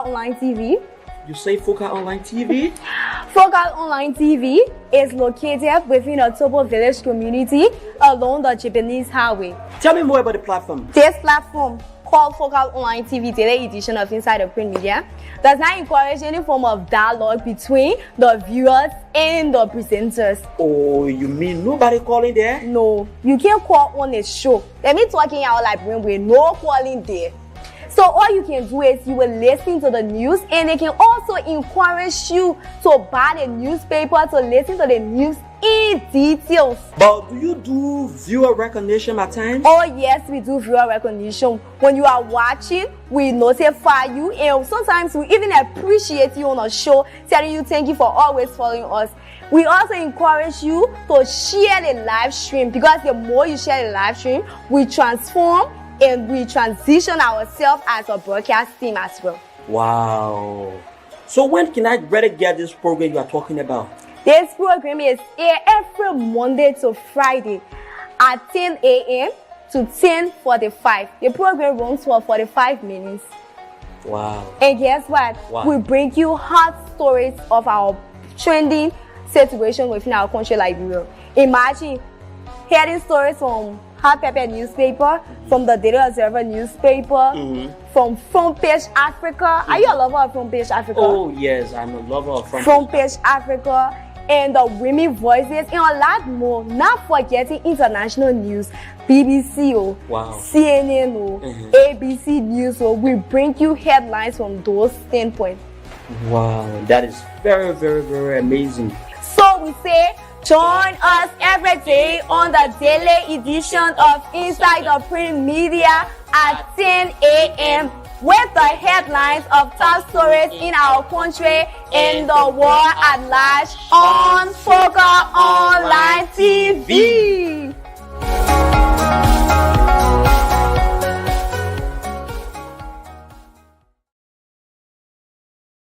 Online TV. You say Focal Online TV? Focal Online TV is located within a Tobo Village community along the Japanese Highway. Tell me more about the platform. This platform, called Focal Online TV Daily Edition of Inside the Print Media, does not encourage any form of dialogue between the viewers and the presenters. Oh, you mean nobody calling there? No, you can't call on a show. Let me talking out like with no calling there. So all you can do is you will listen to the news, and they can also encourage you to buy the newspaper to listen to the news in details. But do you do viewer recognition at times? Oh yes, we do viewer recognition. When you are watching, we notify you, and sometimes we even appreciate you on a show, telling you thank you for always following us. We also encourage you to share the live stream, because the more you share the live stream, we transform and we transition ourselves as a broadcast team as well. Wow. So when can I better get this program you are talking about? This program is aired every Monday to Friday at 10 a.m. to 10:45. The program runs for 45 minutes. Wow. And guess what? Wow. We bring you hot stories of our trending situation within our country, Liberia. Imagine hearing stories from Hot Pepper newspaper, from the Daily Observer newspaper, from Front Page Africa. Are you a lover of Front Page Africa? Oh yes, I'm a lover of Front Page Africa, and the Women Voices, and a lot more. Not forgetting international news, BBC, Wow. CNN, ABC News. We bring you headlines from those standpoints. Wow, that is very, very, very amazing. So we say, join us every day on the daily edition of Inside the Print Media at 10 a.m. with the headlines of top stories in our country and the world at large on Focal Online TV.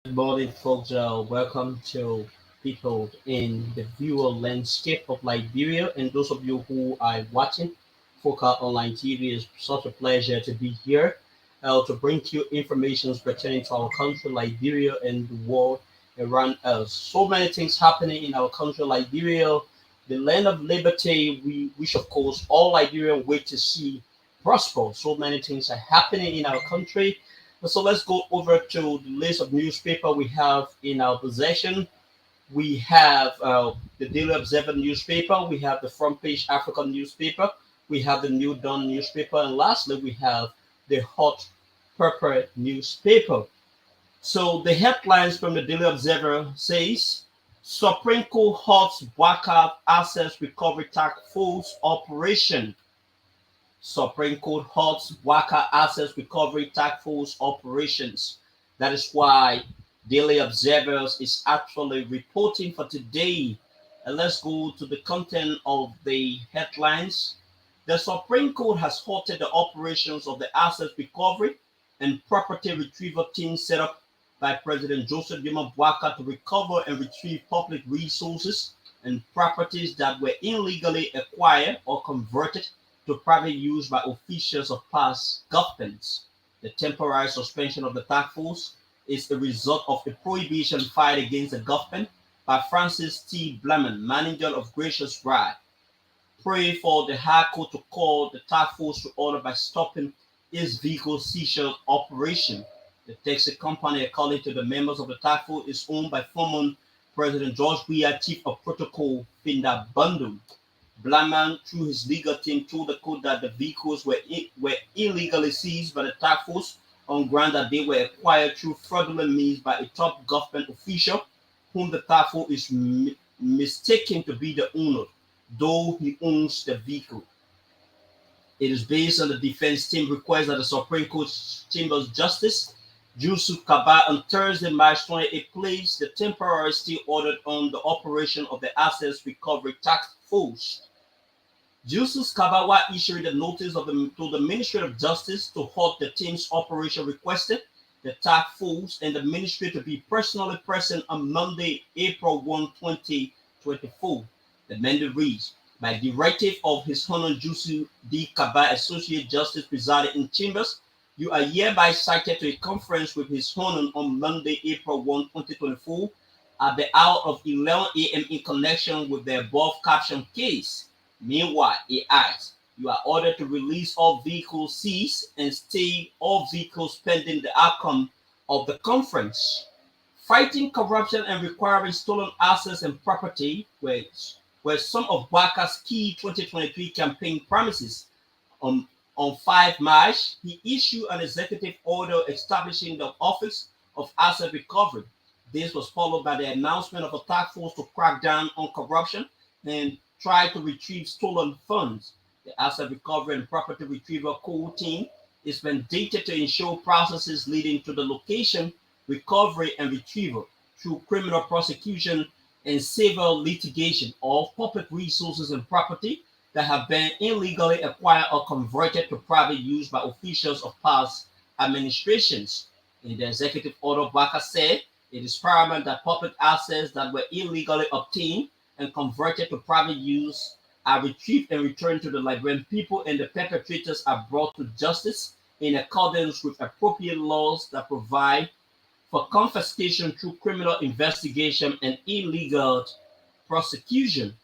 Good morning, folks. Welcome to people in the viewer landscape of Liberia, and those of you who are watching Focal Online TV. It's such a pleasure to be here to bring you information pertaining to our country, Liberia, and the world around us. So many things happening in our country, Liberia, the land of liberty, which of course all Liberians wait to see prosper. So many things are happening in our country. So let's go over to the list of newspaper we have in our possession. We have the Daily Observer newspaper, we have the Front Page African newspaper, we have the New Dawn newspaper, and lastly, we have the Hot Pepper newspaper. So the headlines from the Daily Observer says, Supreme Court halts Bwaka Assets Recovery Task Force operation. Supreme Court halts Bwaka Assets Recovery Task Force operations. That is why Daily Observers is actually reporting for today. And let's go to the content of the headlines. The Supreme Court has halted the operations of the asset recovery and property retrieval team set up by President Joseph Jomo Bwaka to recover and retrieve public resources and properties that were illegally acquired or converted to private use by officials of past governments. The temporary suspension of the task force is a result of a prohibition filed against the government by Francis T. Blaman, manager of Gracious Ride. Pray for the High Court to call the task force to order by stopping its vehicle seizure operation. The taxi company, according to the members of the task force, is owned by former President George Weah, Chief of Protocol Finda Bundu. Blaman, through his legal team, told the court that the vehicles were illegally seized by the task force on ground that they were acquired through fraudulent means by a top government official whom the task force is mistaken to be the owner, though he owns the vehicle. It is based on the defense team request that the Supreme Court Chamber of Justice, Yusuf Kaba, on Thursday, March 28, placed the temporary stay order on the operation of the Assets Recovery Task Force. Yusuf Kabawa issued a notice to the Ministry of Justice to halt the team's operation, requested the task force and the ministry to be personally present on Monday, April 1, 2024. The mandate reads, by directive of His Honor Yusuf D. Kaba, Associate Justice presiding in Chambers, You are hereby cited to a conference with His Honor on Monday, April 1, 2024, at the hour of 11 a.m. in connection with the above captioned case. Meanwhile, he adds, you are ordered to release all vehicles seized and stay all vehicles pending the outcome of the conference. Fighting corruption and requiring stolen assets and property were some of Baka's key 2023 campaign promises. On, on 5 March, he issued an executive order establishing the Office of Asset Recovery. This was followed by the announcement of a task force to crack down on corruption and try to retrieve stolen funds. The Asset Recovery and Property Retrieval Core Team is mandated to ensure processes leading to the location, recovery, and retrieval through criminal prosecution and civil litigation of public resources and property that have been illegally acquired or converted to private use by officials of past administrations. In the executive order, Baka said it is paramount that public assets that were illegally obtained and converted to private use are retrieved and returned to the Liberian people, and the perpetrators are brought to justice in accordance with appropriate laws that provide for confiscation through criminal investigation and illegal prosecution.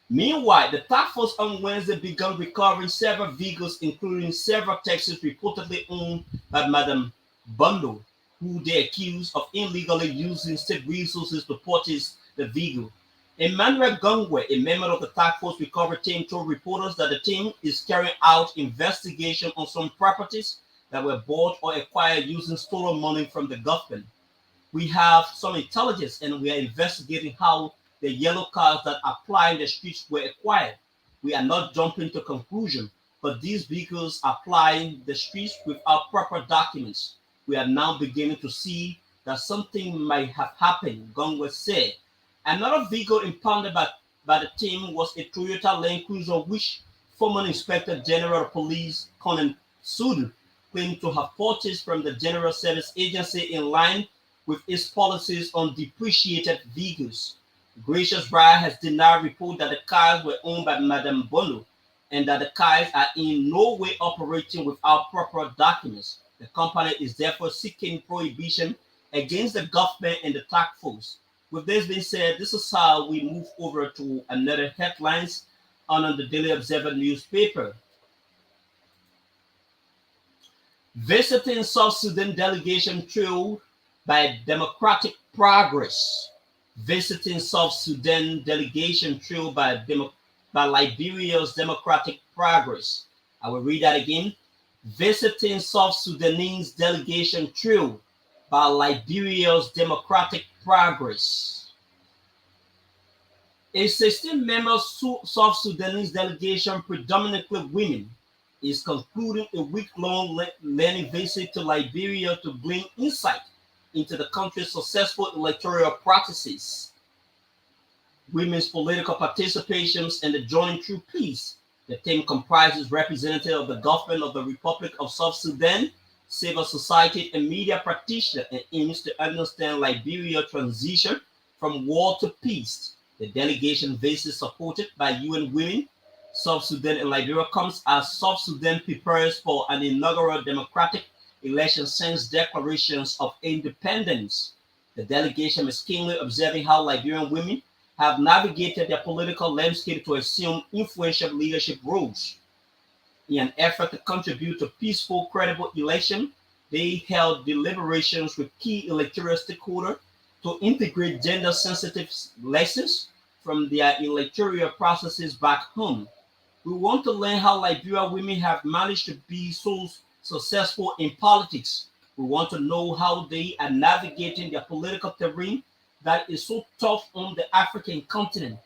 Meanwhile, the task force on Wednesday began recovering several vehicles, including several taxis reportedly owned by Madam Bondo, who they accused of illegally using state resources to purchase the vehicle. Emmanuel Gongwe, a member of the task force recovery team, told reporters that the team is carrying out investigation on some properties that were bought or acquired using stolen money from the government. We have some intelligence and we are investigating how the yellow cars that are plying the streets were acquired. We are not jumping to conclusion, but these vehicles are plying the streets without proper documents. We are now beginning to see that something might have happened, Gongwe said. Another vehicle impounded by the team was a Toyota Land Cruiser, which former Inspector General of Police Conan Sudu claimed to have purchased from the General Service Agency in line with its policies on depreciated vehicles. Gracious Bride has denied report that the cars were owned by Madame Bono and that the cars are in no way operating without proper documents. The company is therefore seeking prohibition against the government and the task force. With this being said, this is how we move over to another headlines on the Daily Observer newspaper. Visiting South Sudan delegation trailed by Democratic Progress. Visiting South Sudan delegation trailed by Liberia's Democratic Progress. I will read that again. Visiting South Sudanese delegation trailed by Liberia's Democratic Progress. A 16-member South Sudanese delegation, predominantly women, is concluding a week-long learning visit to Liberia to glean insight into the country's successful electoral practices, women's political participations, and the journey through peace. The team comprises representatives of the government of the Republic of South Sudan, civil society, and media practitioners, and aims to understand Liberia's transition from war to peace. The delegation visit, supported by UN Women, South Sudan and Liberia, comes as South Sudan prepares for an inaugural democratic election since declarations of independence. The delegation is keenly observing how Liberian women have navigated their political landscape to assume influential leadership roles. In an effort to contribute to peaceful, credible election, they held deliberations with key electoral stakeholders to integrate gender-sensitive lessons from their electoral processes back home. We want to learn how Liberian women have managed to be so successful in politics. We want to know how they are navigating their political terrain that is so tough on the African continent.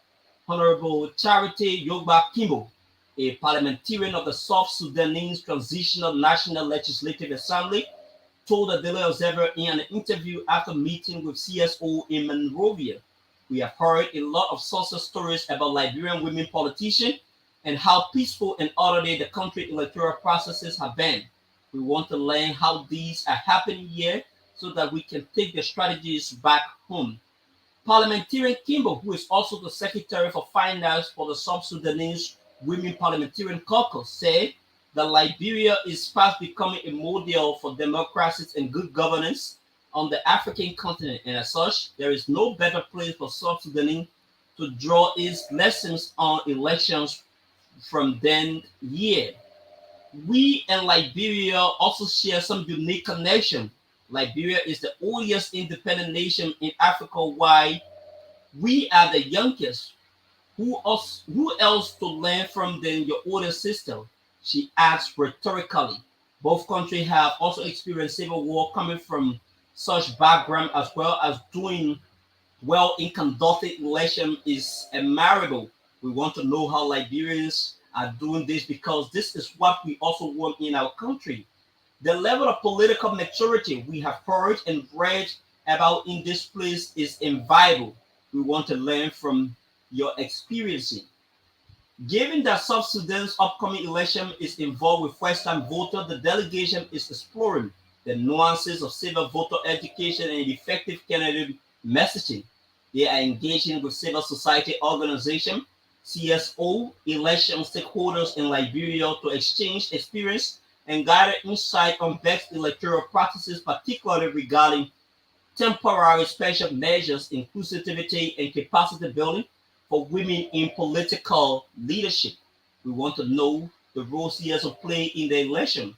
Honorable Charity Yogba Kimbo, a parliamentarian of the South Sudanese Transitional National Legislative Assembly, told the Daily Observer in an interview after meeting with CSO in Monrovia. We have heard a lot of success stories about Liberian women politicians and how peaceful and orderly the country electoral processes have been. We want to learn how these are happening here so that we can take the strategies back home. Parliamentarian Kimbo, who is also the Secretary for Finance for the South Sudanese Women Parliamentarian Caucus, said that Liberia is fast becoming a model for democracies and good governance on the African continent, and as such, there is no better place for South Sudan to draw its lessons on elections from then year. We and Liberia also share some unique connection. Liberia is the oldest independent nation in Africa, while we are the youngest. Who else to learn from than your older sister? She asked rhetorically. Both countries have also experienced civil war coming from such background as well as doing well in conducting election is admirable. We want to know how Liberians are doing this because this is what we also want in our country. The level of political maturity we have heard and read about in this place is invaluable. We want to learn from your experiencing. Given that South Sudan's upcoming election is involved with first-time voters, the delegation is exploring the nuances of civil voter education and effective candidate messaging. They are engaging with civil society organizations, CSO, election stakeholders in Liberia to exchange experience and gather insight on best electoral practices, particularly regarding temporary special measures, inclusivity, and capacity building for women in political leadership. We want to know the role CSO play in the election.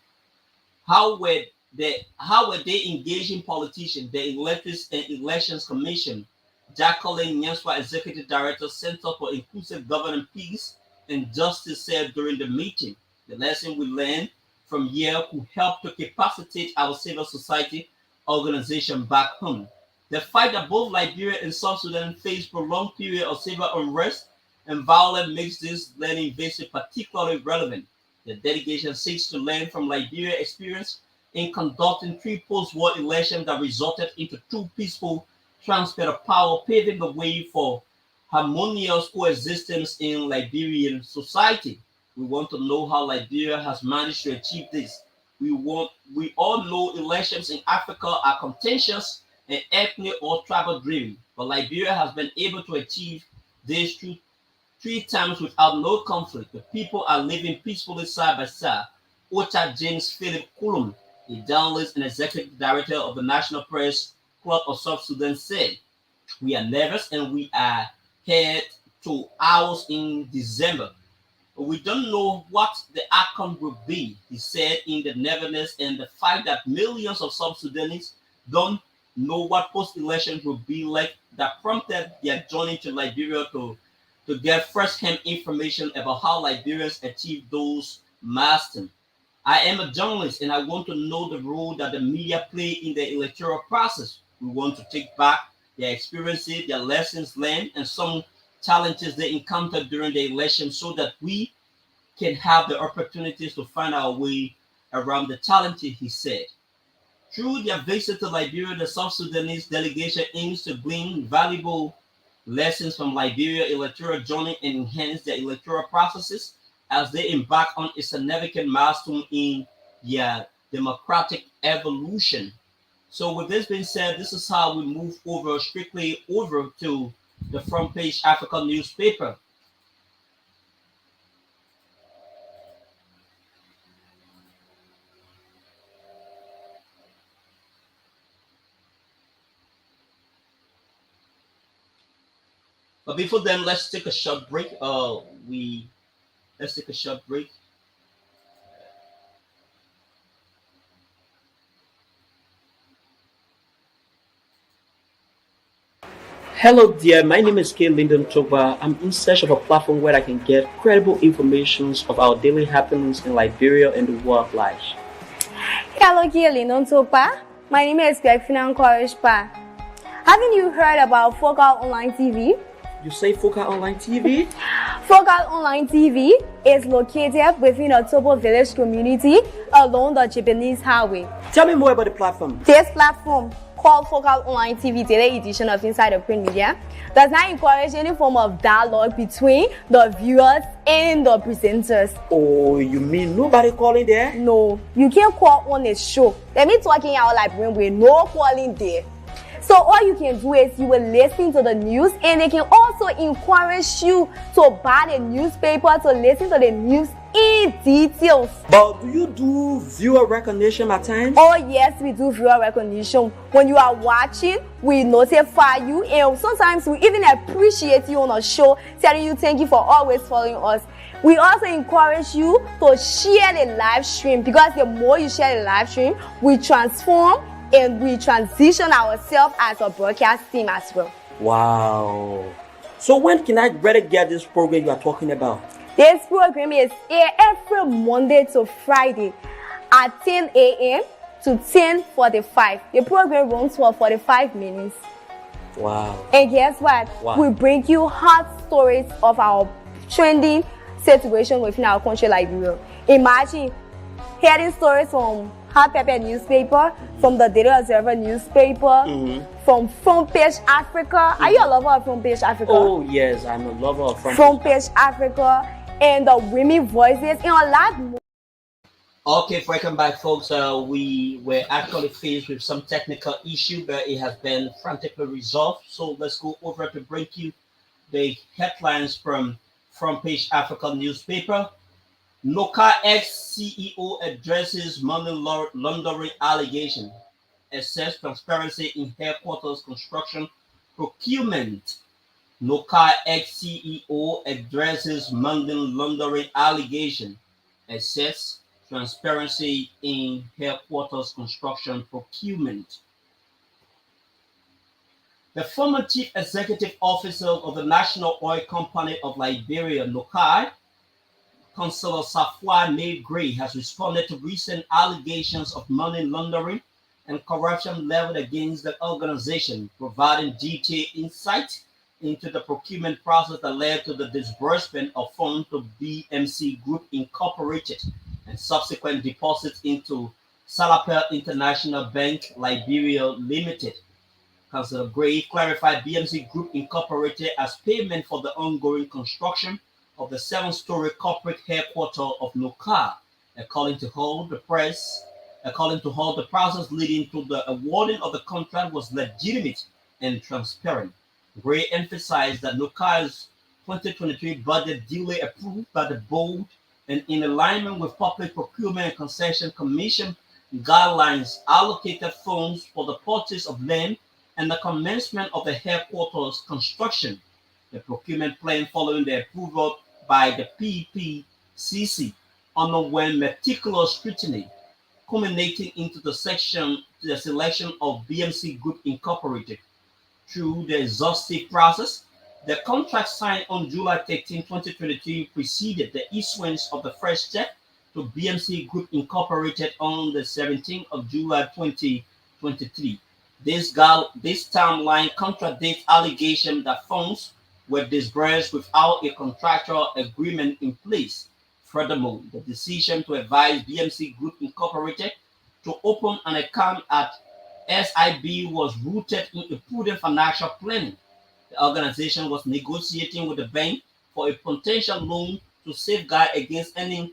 How were they engaging politicians, the Electors and Elections Commission? Jacqueline Nyanswa, Executive Director, Center for Inclusive Governance, Peace and Justice, said during the meeting, the lesson we learned from here could help to capacitate our civil society organization back home. The fact that both Liberia and South Sudan face prolonged period of civil unrest and violence makes this learning visit particularly relevant. The delegation seeks to learn from Liberia's experience in conducting three post-war elections that resulted into two peaceful transfer of power, paving the way for harmonious coexistence in Liberian society. We want to know how Liberia has managed to achieve this. We all know elections in Africa are contentious and ethnic or tribal driven, but Liberia has been able to achieve this through three times without no conflict. The people are living peacefully side by side. Ocha James Philip Kulum, a journalist and executive director of the National Press Club of South Sudan, said, "We are nervous and we are headed to ours in December. We don't know what the outcome will be," he said, in the nervousness and the fact that millions of South Sudanese don't know what post-election will be like that prompted their journey to Liberia to get first-hand information about how Liberians achieve those milestones. "I am a journalist and I want to know the role that the media play in the electoral process. We want to take back their experiences, their lessons learned, and some challenges they encountered during the election so that we can have the opportunities to find our way around the challenges," he said. Through their visit to Liberia, the South Sudanese delegation aims to glean valuable lessons from Liberia electoral journey and enhance their electoral processes as they embark on a significant milestone in their democratic evolution. So with this being said, this is how we move strictly over to the front page Africa newspaper. But before then, let's take a short break. Let's take a short break. Hello dear, my name is K. Lyndon Toba. I'm in search of a platform where I can get credible information of our daily happenings in Liberia and the world at large. Hello, K. Lyndon Toba. My name is Grefina Nkorishpa. Haven't you heard about Focal Online TV? You say Focal Online TV? Focal Online TV is located within a Tobo village community along the Japanese highway. Tell me more about the platform. This platform, called Focal Online TV Daily Edition of Inside the Print Media, does not encourage any form of dialogue between the viewers and the presenters. Oh, you mean nobody calling there? No, you can't call on a show. Let me talking out like when we're no calling there. So all you can do is you will listen to the news, and they can also encourage you to buy the newspaper, to listen to the news in details. But do you do viewer recognition at times? Oh yes, we do viewer recognition. When you are watching, we notify you, and sometimes we even appreciate you on our show, telling you thank you for always following us. We also encourage you to share the live stream, because the more you share the live stream, we transform and we transition ourselves as a broadcast team as well. Wow. So when can I really get this program you are talking about? This program is aired every Monday to Friday at 10 a.m. to 10:45. The program runs for 45 minutes. Wow. And guess what? Wow. We bring you hot stories of our trending situation within our country, Liberia. Imagine hearing stories from Hot Pepper newspaper, from the Daily Observer newspaper, from Front Page Africa. Are you a lover of Front Page Africa? Oh yes, I'm a lover of Front Page Africa, and the Women Voices, and a lot more. Okay, welcome back, folks. We were actually faced with some technical issue, but it has been frantically resolved. So let's go over to bring you the headlines from Front Page Africa newspaper. Noka ex-CEO addresses money laundering allegation. Assess transparency in headquarters construction procurement. Noka ex-CEO addresses money laundering allegation. Assess transparency in headquarters construction procurement. The former chief executive officer of the National Oil Company of Liberia, NOCAI, Councillor Safwa May Gray, has responded to recent allegations of money laundering and corruption leveled against the organization, providing detailed insight into the procurement process that led to the disbursement of funds to BMC Group Incorporated and subsequent deposits into Salapel International Bank Liberia Limited. Councillor Gray clarified BMC Group Incorporated as payment for the ongoing construction of the 7-story corporate headquarters of NOCA. According to Hall, the process leading to the awarding of the contract was legitimate and transparent. Gray emphasized that NOCA's 2023 budget duly approved by the board and in alignment with Public Procurement and Concession Commission guidelines allocated funds for the purchase of land and the commencement of the headquarters construction. The procurement plan following the approval by the PPCC underwent meticulous scrutiny, culminating into the selection of BMC Group Incorporated. Through the exhaustive process, the contract signed on July 13, 2023 preceded the issuance of the first check to BMC Group Incorporated on the 17th of July 2023. This timeline contradicts allegations that funds were disbursed without a contractual agreement in place. Furthermore, the decision to advise BMC Group Incorporated to open an account at SIB was rooted in a prudent financial planning. The organization was negotiating with the bank for a potential loan to safeguard against any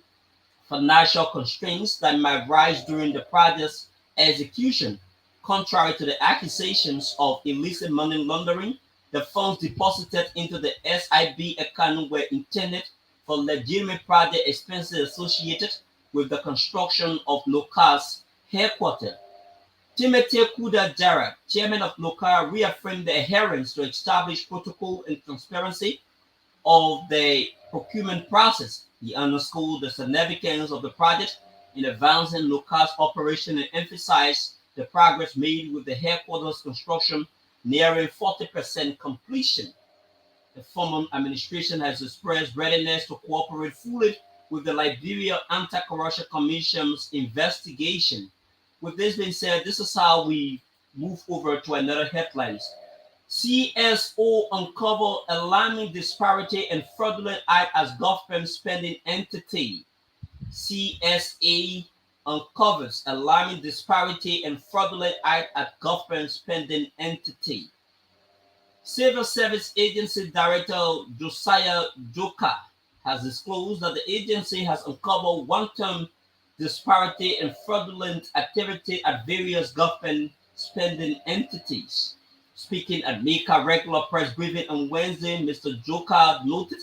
financial constraints that might rise during the project's execution. Contrary to the accusations of illicit money laundering, the funds deposited into the SIB account were intended for legitimate project expenses associated with the construction of NOCA's headquarters. Timothy Kuda Jara, chairman of NOCA, reaffirmed the adherence to established protocol and transparency of the procurement process. He underscored the significance of the project in advancing NOCA's operation and emphasized the progress made with the headquarters construction nearing 40% completion. The former administration has expressed readiness to cooperate fully with the Liberia Anti-Corruption Commission's investigation. With this being said, this is how we move over to another headlines. CSO uncover alarming disparity and fraudulent act as government spending entity. CSA uncovers alarming disparity and fraudulent act at government spending entity. Civil Service Agency Director Josiah Joka has disclosed that the agency has uncovered one-term disparity and fraudulent activity at various government spending entities. Speaking at Mika regular press briefing on Wednesday, Mr. Joka noted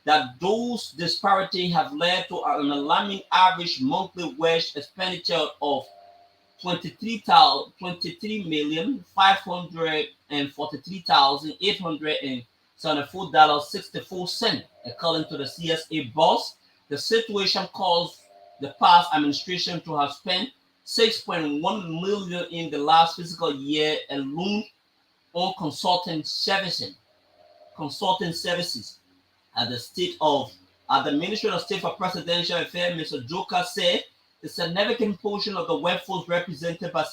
that those disparities have led to an alarming average monthly wage expenditure of 23,543,874.64, according to the CSA boss. The situation caused the past administration to have spent 6.1 million in the last fiscal year alone on consulting services. At the state of at the Ministry of State for Presidential Affairs, Mr. Joka said a significant portion of the workforce represented by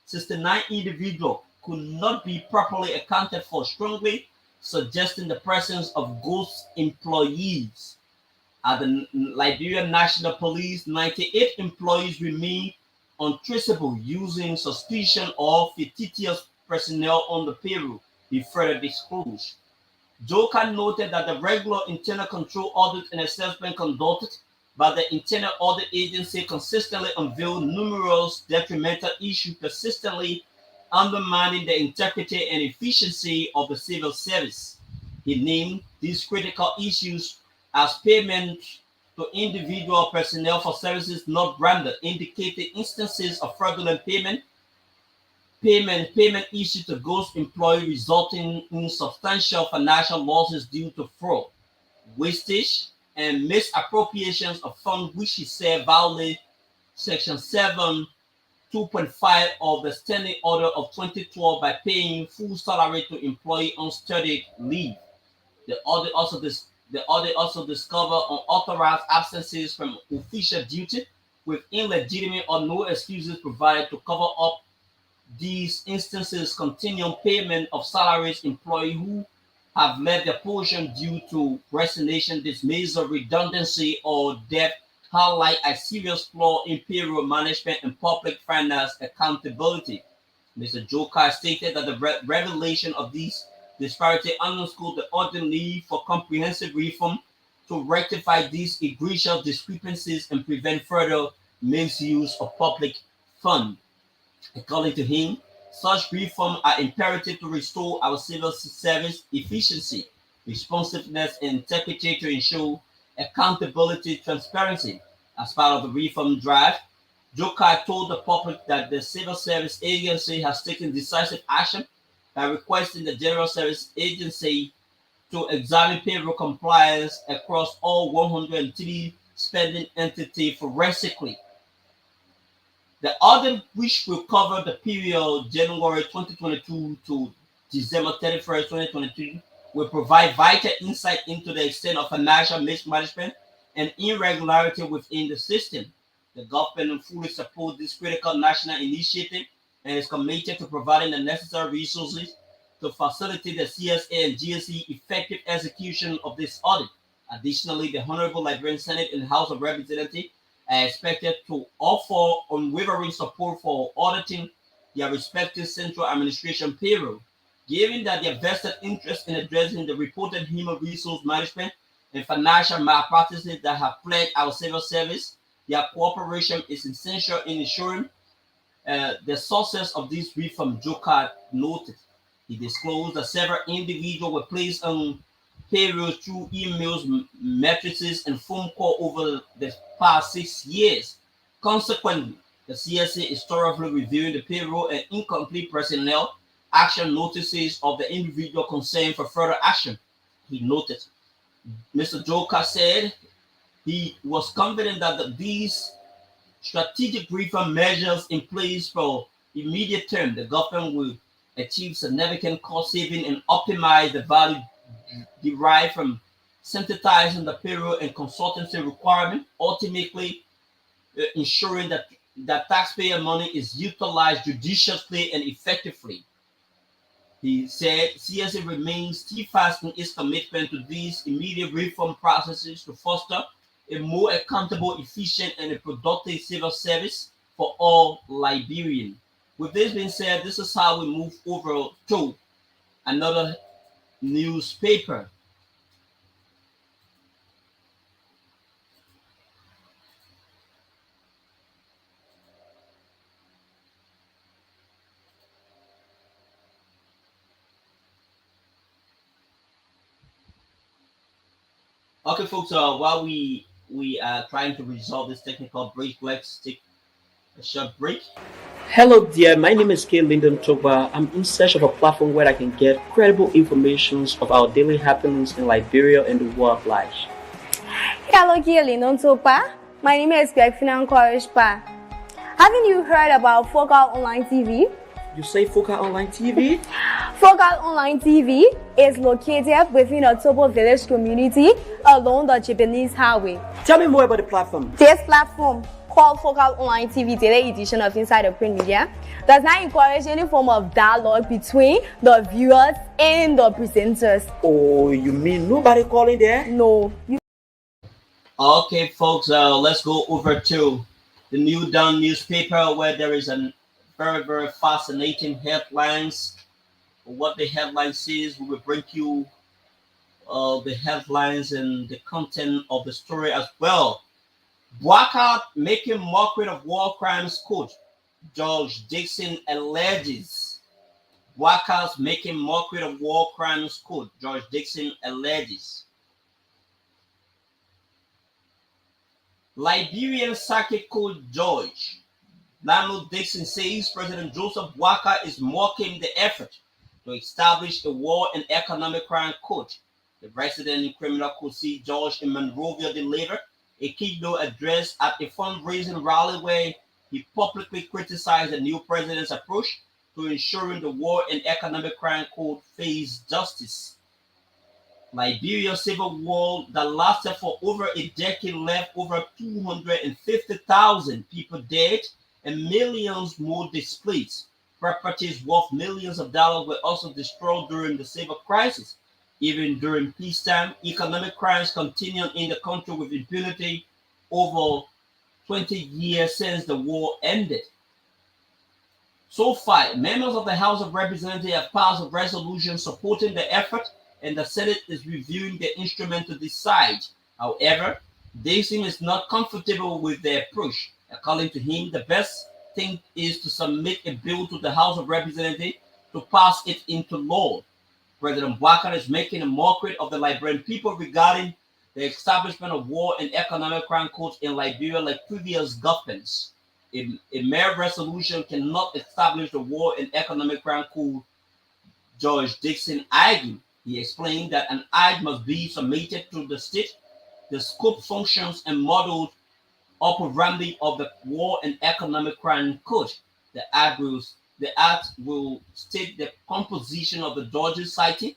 69 individuals could not be properly accounted for, strongly suggesting the presence of ghost employees. At the Liberian National Police, 98 employees remain untraceable using suspicion or fictitious personnel on the payroll, he further disclosed. Joka noted that the regular internal control audit and assessment conducted by the Internal Audit Agency consistently unveiled numerous detrimental issues, persistently undermining the integrity and efficiency of the civil service. He named these critical issues as payment to individual personnel for services not rendered, indicating instances of fraudulent payment issued to ghost employee, resulting in substantial financial losses due to fraud, wastage, and misappropriations of funds, which he said violate Section 7 2.5 of the Standing Order of 2012 by paying full salary to employee on studied leave. The audit also discovered unauthorized absences from official duty with illegitimate or no excuses provided to cover up these instances. Continuing payment of salaries employees who have left their portion due to resignation, dismissal, redundancy, or death highlight a serious flaw in payroll management and public finance accountability. Mr. Joka stated that the revelation of these disparities underscored the urgent need for comprehensive reform to rectify these egregious discrepancies and prevent further misuse of public funds. According to him, such reforms are imperative to restore our civil service efficiency, responsiveness, and integrity to ensure accountability, transparency. As part of the reform drive, Jokai told the public that the Civil Service Agency has taken decisive action by requesting the General Service Agency to examine payroll compliance across all 103 spending entities forensically. The audit, which will cover the period January 2022 to December 31st, 2023, will provide vital insight into the extent of financial mismanagement and irregularity within the system. The government fully supports this critical national initiative and is committed to providing the necessary resources to facilitate the CSA and GSE effective execution of this audit. Additionally, the Honorable Liberian Senate and House of Representatives are expected to offer unwavering support for auditing their respective central administration payroll, given that their vested interest in addressing the reported human resource management and financial malpractices that have plagued our civil service. Their cooperation is essential in ensuring the success of this reform, Joka noted. He disclosed that several individuals were placed on payroll through emails, matrices, and phone call over the past 6 years. Consequently, the CSA is thoroughly reviewing the payroll and incomplete personnel action notices of the individual concerned for further action, he noted. Mr. Joka said he was confident that these strategic reform measures in place for immediate term, the government will achieve significant cost saving and optimize the value derived from synthesizing the payroll and consultancy requirement, ultimately ensuring that taxpayer money is utilized judiciously and effectively. He said CSA remains steadfast in its commitment to these immediate reform processes to foster a more accountable, efficient, and a productive civil service for all Liberians. With this being said, this is how we move over to another newspaper. Okay, folks. While we are trying to resolve this technical break, let's take a short break. Hello dear, my name is K. Lyndon Toba. I'm in search of a platform where I can get credible information about daily happenings in Liberia and the world at large. Hello, Gilly Nontopa. My name is Greg Courage Pa. Haven't you heard about Focal Online TV? You say Focal Online TV? Focal Online TV is located within a Tobo village community along the Japanese highway. Tell me more about the platform. This platform, called Focal Online TV Daily Edition of Inside the Print Media, does not encourage any form of dialogue between the viewers and the presenters. Oh, you mean nobody calling there? No. Okay, folks. Let's go over to the New Dawn newspaper, where there is a very fascinating headlines. What the headline says, we will bring you the headlines and the content of the story as well. Blackout making mockery of war crimes coach George Dixon alleges. Blackouts making mockery of war crimes coach George Dixon alleges. Liberian circuit coach George Lamu Dixon says President Joseph Walker is mocking the effort to establish a war and economic crime court. The resident criminal court George in Monrovia delivered a keynote address at a fundraising rally where he publicly criticized the new president's approach to ensuring the war and economic crime court face justice. Liberia's civil war that lasted for over a decade left over 250,000 people dead and millions more displaced. Properties worth millions of dollars were also destroyed during the civil crisis. Even during peacetime, economic crimes continued in the country with impunity over 20 years since the war ended. So far, members of the House of Representatives have passed a resolution supporting the effort, and the Senate is reviewing the instrument to decide. However, Dixon is not comfortable with the approach. According to him, the best thing is to submit a bill to the House of Representatives to pass it into law. President Walker is making a mockery of the Liberian people regarding the establishment of war and economic crime courts in Liberia like previous governments. A mere resolution cannot establish the war and economic crime court, George Dixon argued. He explained that an act must be submitted to the state, the scope, functions, and models operandi of the war and economic crime court. The act will state the composition of the judges cited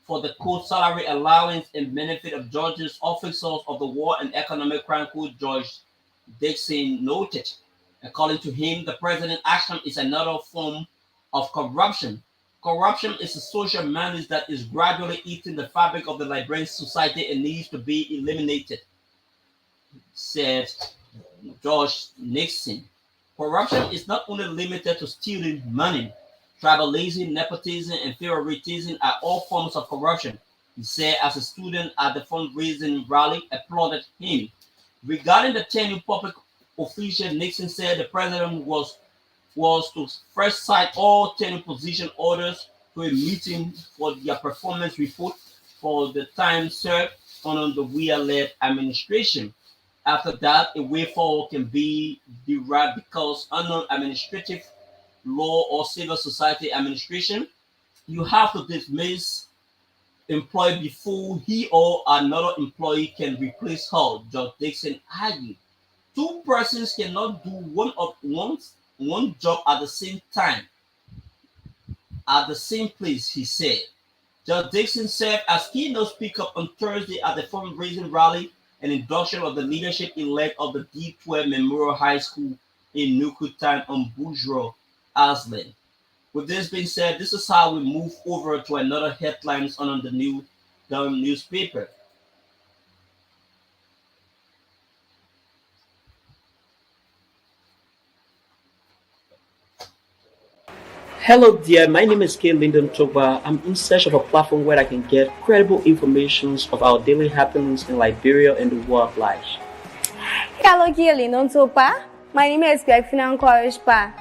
for the court salary allowance and benefit of judges, officers of the war and economic crime court, George Dixon noted. According to him, the president's action is another form of corruption. Corruption is a social menace that is gradually eating the fabric of the Liberian society and needs to be eliminated, said George Nixon. Corruption is not only limited to stealing money. Tribalism, nepotism, and favoritism are all forms of corruption, he said as a student at the fundraising rally applauded him. Regarding the 10 new public officials, Nixon said the president was to first cite all 10 position orders to a meeting for their performance report for the time served under the Weah-led administration. After that, a way forward can be derived because under administrative law or civil society administration, you have to dismiss employee before he or another employee can replace her, George Dixon argued. Two persons cannot do one job at the same time, at the same place, he said. George Dixon served as keynote speaker on Thursday at the fundraising rally and induction of the leadership-elect of the D12 Memorial High School in Nukutan on Bourgeois Island. With this being said, this is how we move over to another headlines on the New Dawn newspaper. Hello dear, my name is K. Lyndon Toba. I'm in search of a platform where I can get credible information about daily happenings in Liberia and the world at large. Hello, Gilly Nontopa. My name is Greg Courage Pa.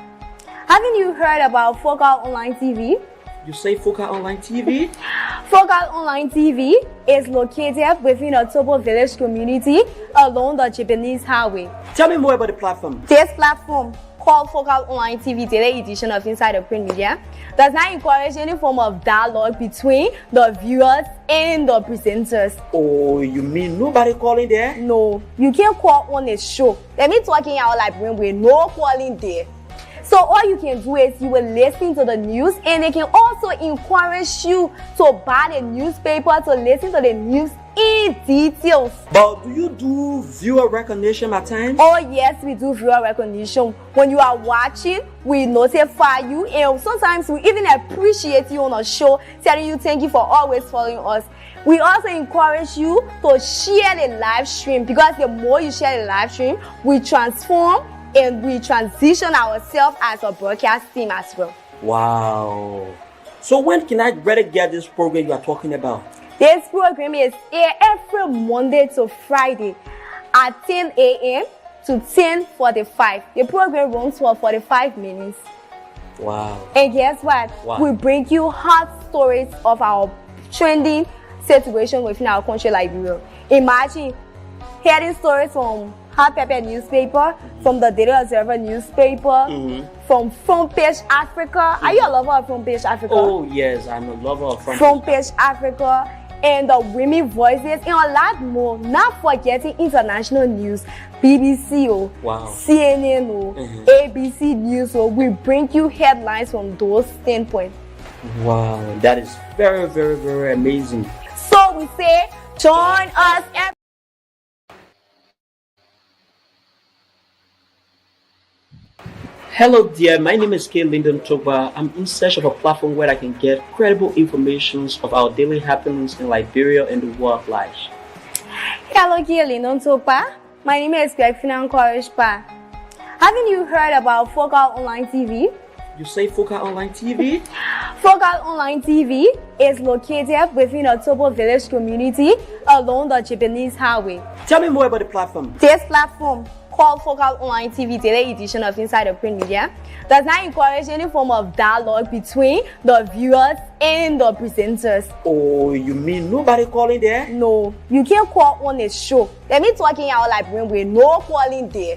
Haven't you heard about Focal Online TV? You say Focal Online TV? Focal Online TV is located within a Tobo village community along the Japanese highway. Tell me more about the platform. This platform, called Focal Online TV Daily Edition of Inside the Print Media, does not encourage any form of dialogue between the viewers and the presenters. Oh, you mean nobody calling there? No, you can't call on a show. Let me talking out like when we're no calling there. So all you can do is you will listen to the news, and they can also encourage you to buy the newspaper to listen to the news in details. But do you do viewer recognition at times? Oh yes, we do viewer recognition. When you are watching, we notify you, and sometimes we even appreciate you on a show, telling you thank you for always following us. We also encourage you to share the live stream, because the more you share the live stream, we transform and we transition ourselves as a broadcast team as well. Wow. So when can I better get this program you are talking about? This program is aired every Monday to Friday at 10 a.m. to 10:45. The program runs for 45 minutes. Wow. And guess what? Wow. We bring you hot stories of our trending situation within our country, Liberia. Imagine hearing stories from Hot Pepper newspaper, from the Daily Observer newspaper, from Front Page Africa. Are you a lover of Front Page Africa? Oh yes, I'm a lover of Front Page Africa, and the Women Voices, and a lot more. Not forgetting international news, BBC, Wow. CNN, ABC News. We bring you headlines from those standpoints. Wow, that is very, very, very amazing. So we say, join us every Hello dear, my name is K. Lyndon Toba. I'm in search of a platform where I can get credible information of our daily happenings in Liberia and the world at large. Hello, Lyndon Topa. My name is Greg Courage Pa. Haven't you heard about Focal Online TV? You say Focal Online TV? Focal Online TV is located within a Tobo village community along the Japanese highway. Tell me more about the platform. This platform, called Focal Online TV Daily Edition of Inside the Print Media, does not encourage any form of dialogue between the viewers and the presenters. Oh, you mean nobody calling there? No, you can't call on a show. Let me talking out like when we're no calling there.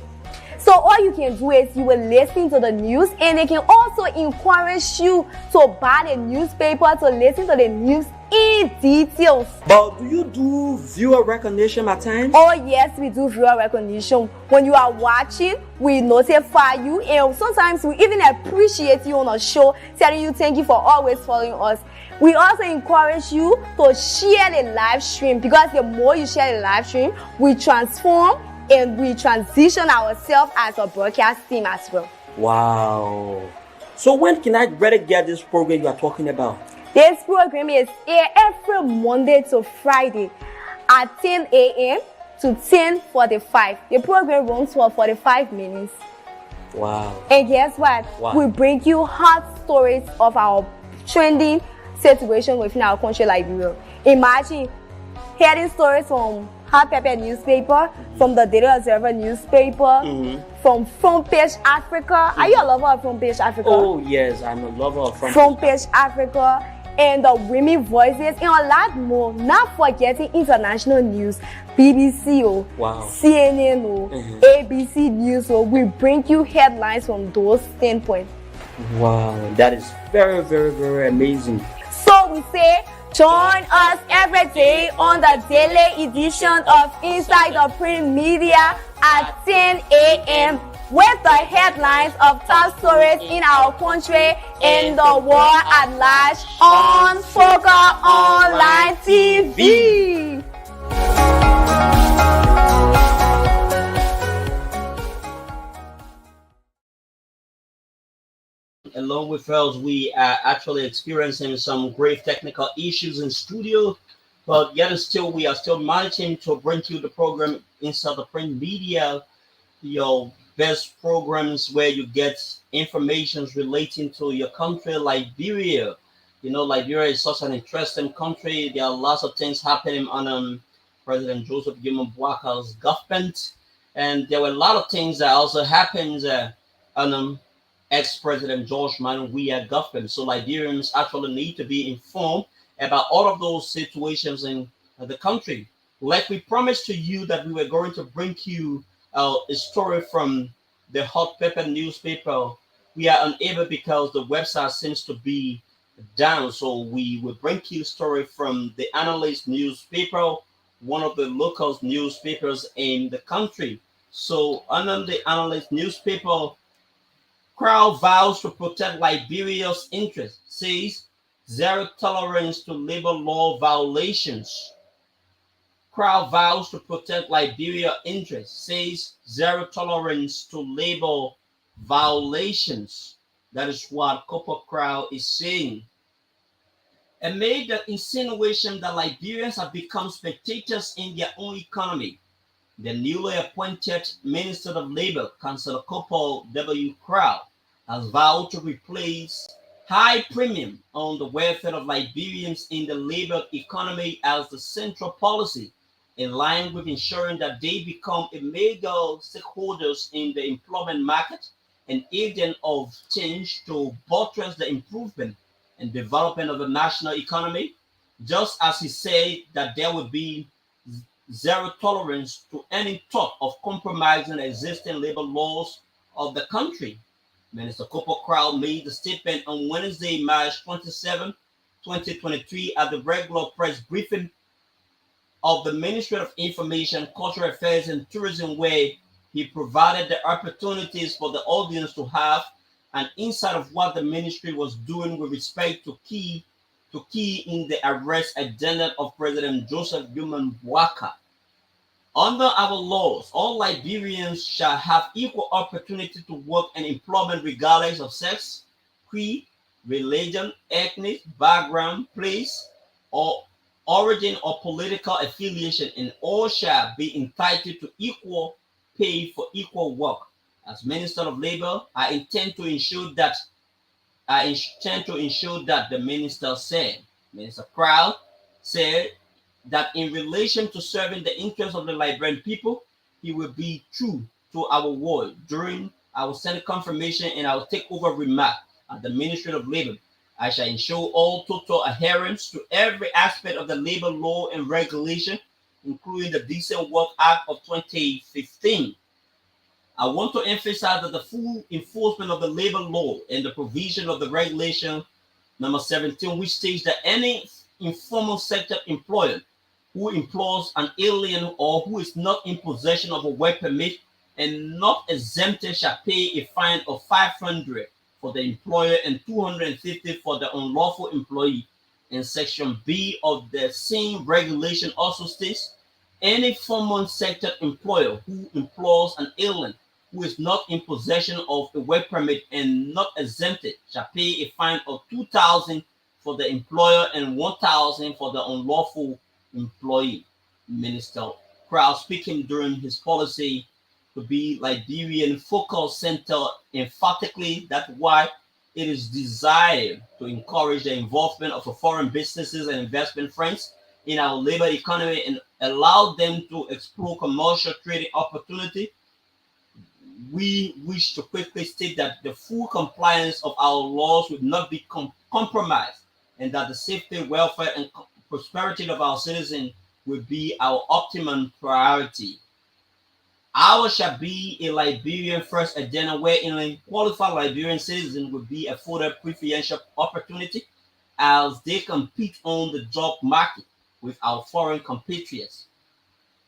So all you can do is you will listen to the news, and they can also encourage you to buy the newspaper to listen to the news in details. But do you do viewer recognition at times? Oh yes, we do viewer recognition. When you are watching, we notify you, and sometimes we even appreciate you on a show, telling you thank you for always following us. We also encourage you to share the live stream, because the more you share the live stream, we transform and we transition ourselves as a broadcast team as well. Wow. So when can I better get this program you are talking about? This program is aired every Monday to Friday at 10 a.m. to 10:45. The program runs for 45 minutes. Wow. And guess what? Wow. We bring you hot stories of our trending situation within our country, Liberia. Imagine hearing stories from Hot Pepper newspaper, from the Daily Observer newspaper, from Front Page Africa. Are you a lover of Front Page Africa? Oh yes, I'm a lover of Front Page Africa, and the Women Voices, and a lot more. Not forgetting international news, BBC, Wow. CNN, ABC News. We bring you headlines from those standpoints. Wow, that is very, very, very amazing. So we say, join us every day on the daily edition of Inside the Print Media at 10 a.m. with the headlines of top stories in our country and the world at large on Focal Online TV. Along with us, we are actually experiencing some grave technical issues in studio, but yet and still we are still managing to bring you the program Inside the Print Media, your best programs where you get information relating to your country, Liberia. You know, Liberia is such an interesting country. There are lots of things happening on President Joseph Gilman Boakar's government, and there were a lot of things that also happened on ex-President George Manuel Weah government. So Liberians actually need to be informed about all of those situations in the country. Like we promised to you that we were going to bring you a story from the Hot Pepper newspaper. We are unable because the website seems to be down. So we will bring you a story from the Analyst newspaper, one of the local newspapers in the country. So under the Analyst newspaper, crowd vows to protect Liberia's interests, says zero tolerance to labor law violations. Crowd vows to protect Liberia's interests, says zero tolerance to labor violations. That is what Copper Crowd is saying. And made the insinuation that Liberians have become spectators in their own economy. The newly appointed Minister of Labor, Councillor Copper W. Crowd, has vowed to replace high premium on the welfare of Liberians in the labor economy as the central policy, in line with ensuring that they become a major stakeholders in the employment market and agent of change to buttress the improvement and development of the national economy, just as he said that there would be zero tolerance to any thought of compromising existing labor laws of the country. Minister Copper Crowd made the statement on Wednesday, March 27, 2023, at the regular press briefing of the Ministry of Information, Cultural Affairs and Tourism, where he provided the opportunities for the audience to have an insight of what the ministry was doing with respect to key in the arrest agenda of President Joseph Newman Boakai. Under our laws, all Liberians shall have equal opportunity to work and employment regardless of sex, creed, religion, ethnic background, place, or origin or political affiliation, and all shall be entitled to equal pay for equal work. As Minister of Labor, I intend to ensure that the minister said. Minister Crowd said that in relation to serving the interests of the Liberian people, he will be true to our word during our Senate confirmation and our takeover remark at the Ministry of Labor. I shall ensure all total adherence to every aspect of the labor law and regulation, including the Decent Work Act of 2015. I want to emphasize that the full enforcement of the labor law and the provision of the regulation number 17, which states that any informal sector employer who employs an alien or who is not in possession of a work permit and not exempted shall pay a fine of 500 for the employer and 250 for the unlawful employee. And Section B of the same regulation also states any formal sector employer who employs an alien who is not in possession of a work permit and not exempted shall pay a fine of 2,000 for the employer and 1,000 for the unlawful employee. Minister Crowd, speaking during his policy to be Liberian focal center, emphatically that's why it is desired to encourage the involvement of foreign businesses and investment firms in our labor economy and allow them to explore commercial trading opportunity. We wish to quickly state that the full compliance of our laws will not be compromised and that the safety, welfare, and prosperity of our citizens will be our optimum priority. Ours shall be a Liberian first agenda wherein qualified Liberian citizens will be afforded preferential opportunity as they compete on the job market with our foreign compatriots.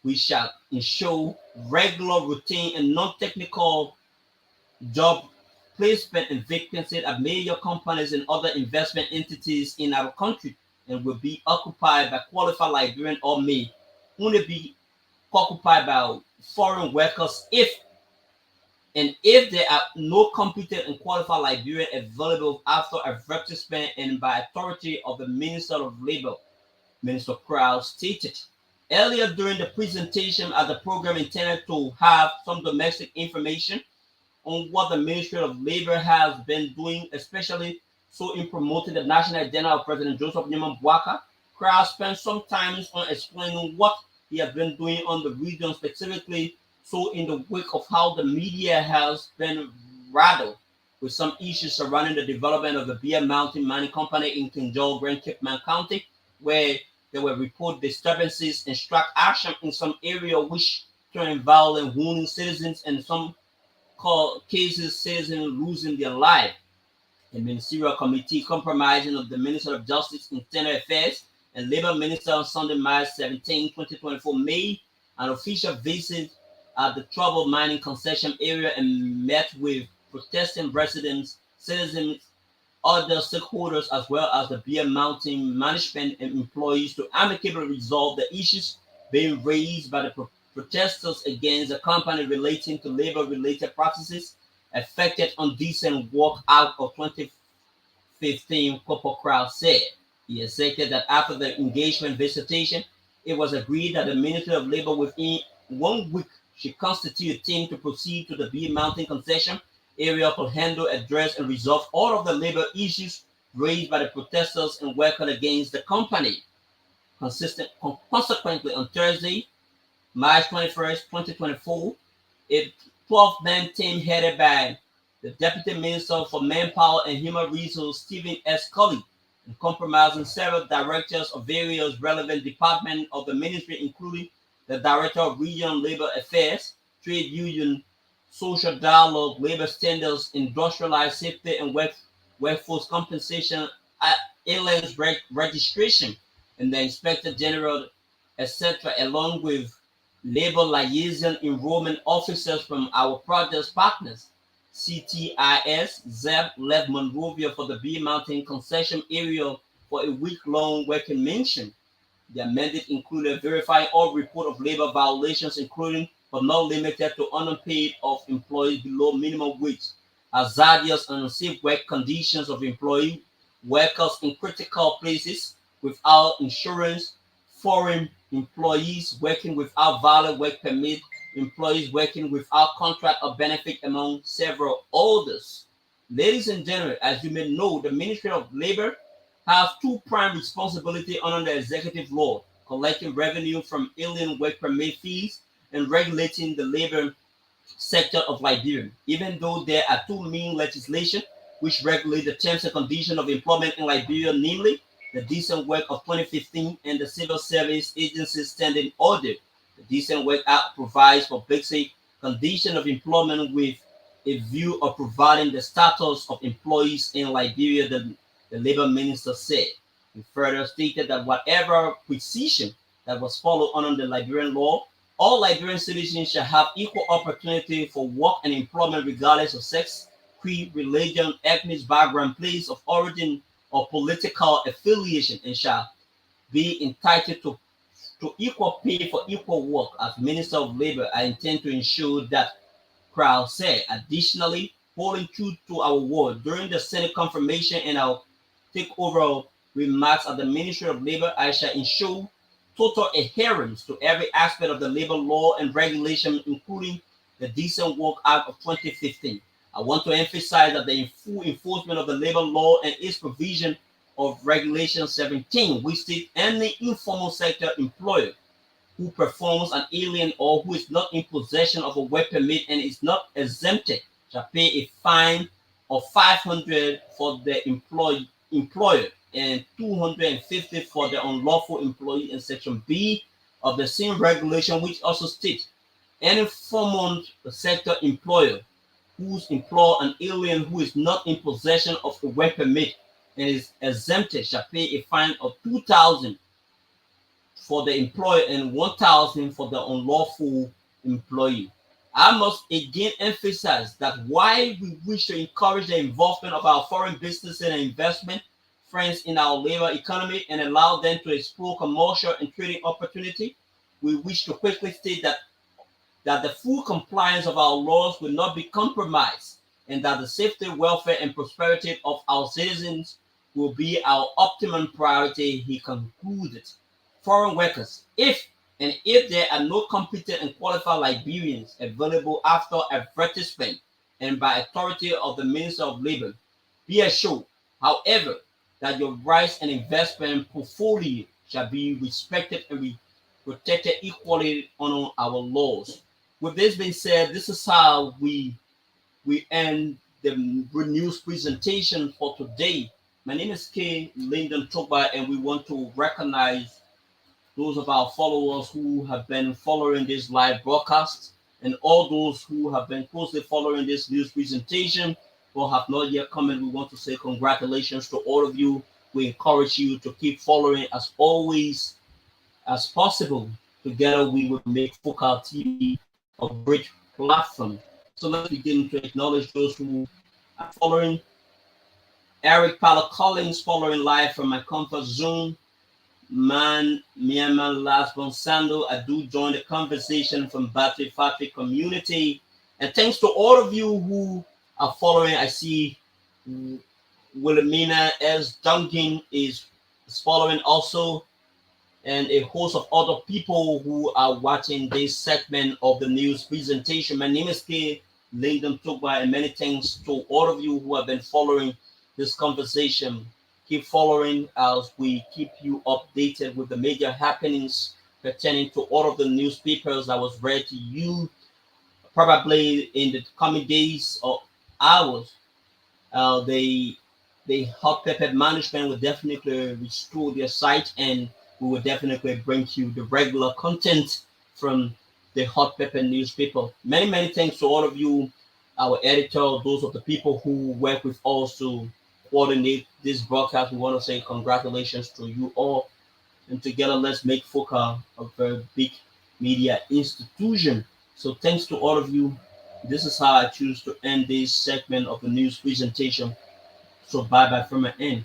We shall ensure regular, routine, and non-technical job placement and vacancies at major companies and other investment entities in our country and will be occupied by qualified Liberian or may only be occupied by foreign workers if there are no competent and qualified Liberian available after advertisement and by authority of the Minister of Labor, Minister Crowd stated. Earlier during the presentation at the program intended to have some domestic information on what the Ministry of Labor has been doing, especially so in promoting the national agenda of President Joseph Newman Boakai. Crowd spent some time on explaining what he has been doing on the region specifically, so in the wake of how the media has been rattled with some issues surrounding the development of the Bear Mountain Mining Company in King George, Grand Cape Man County, where there were reported disturbances and struck action in some area which turned violent, wounding citizens, and some cases citizens losing their life. The ministerial committee comprising of the Minister of Justice and Internal Affairs and Labor Minister on Sunday, March 17, 2024, made an official visit at the troubled mining concession area and met with protesting residents, citizens, other stakeholders, as well as the Bear Mountain management and employees to amicably resolve the issues being raised by the protesters against the company relating to labor-related practices affected Undecent Work Act of 2015, Copper Crowd said. He asserted that after the engagement visitation, it was agreed that the Ministry of Labor within 1 week should constitute a team to proceed to the Bear Mountain concession area to handle, address, and resolve all of the labor issues raised by the protesters and workers against the company. Consequently, on Thursday, March 21st, 2024, a 12-man team headed by the Deputy Minister for Manpower and Human Resources, Stephen S. Cully, and comprising several directors of various relevant departments of the ministry, including the Director of Regional Labor Affairs, Trade Union, Social Dialogue, Labor Standards, Industrialized Safety and Workforce Compensation, aliens registration, and the Inspector General, etc., along with labor liaison enrollment officers from our project partners, CTIS, ZEB, left Monrovia for the Bear Mountain concession area for a week-long working mission. Their mandate included verifying all reports of labor violations, including but not limited to underpaid of employees below minimum wage, hazardous and unsafe work conditions of employee workers in critical places without insurance, foreign employees working without valid work permit, employees working without contract or benefit, among several others. Ladies and gentlemen, as you may know, the Ministry of Labor has two prime responsibilities under the executive law: collecting revenue from alien work permit fees and regulating the labor sector of Liberia. Even though there are two main legislation which regulate the terms and conditions of employment in Liberia, namely the Decent Work of 2015 and the Civil Service Agency Standing Order. The Decent Work Act provides for basic conditions of employment with a view of providing the status of employees in Liberia, the labor minister said. He further stated that whatever precision that was followed under the Liberian law, all Liberian citizens shall have equal opportunity for work and employment regardless of sex, creed, religion, ethnic background, place of origin, or political affiliation, and shall be entitled to equal pay for equal work. As Minister of Labor, I intend to ensure that, Crowd said. Additionally, holding true to our word during the Senate confirmation and our takeover remarks at the Ministry of Labor, I shall ensure total adherence to every aspect of the labor law and regulation, including the Decent Work Act of 2015. I want to emphasize that the full enforcement of the labor law and its provision of Regulation 17, which states any informal sector employer who performs an alien or who is not in possession of a work permit and is not exempted shall pay a fine of $500 for the employer and $250 for the unlawful employee in Section B of the same regulation, which also states any informal sector employer who's employ an alien who is not in possession of a work permit and is exempted shall pay a fine of $2,000 for the employer and $1,000 for the unlawful employee. I must again emphasize that while we wish to encourage the involvement of our foreign business and investment friends in our labor economy and allow them to explore commercial and trading opportunity, we wish to quickly state that the full compliance of our laws will not be compromised and that the safety, welfare, and prosperity of our citizens will be our optimum priority, he concluded. Foreign workers, if there are no competent and qualified Liberians available after advertisement and by authority of the Minister of Labor, be assured, however, that your rights and investment portfolio shall be respected and be protected equally under our laws. With this being said, this is how we end the news presentation for today. My name is K. Lyndon Toba, and we want to recognize those of our followers who have been following this live broadcast and all those who have been closely following this news presentation but have not yet come in. We want to say congratulations to all of you. We encourage you to keep following as always as possible. Together we will make Focal TV a great platform. So let's begin to acknowledge those who are following. Eric Pala Collins following live from my comfort zone. Man, Myanmar Las Bonsando, I do join the conversation from Battery Factory community. And thanks to all of you who are following. I see Wilhelmina S. Duncan is following also, and a host of other people who are watching this segment of the news presentation. My name is K. Lyndon Tugba, and many thanks to all of you who have been following this conversation. Keep following as we keep you updated with the major happenings pertaining to all of the newspapers that was read to you probably in the coming days or hours. The hot pepper management will definitely restore their site, and we will definitely bring you the regular content from the hot pepper newspaper. Many thanks to all of you, our editor, those of the people who work with us to coordinate this broadcast. We want to say congratulations to you all, and together let's make FOCA a very big media institution. So thanks to all of you. This is how I choose to end this segment of the news presentation. So bye bye from my end.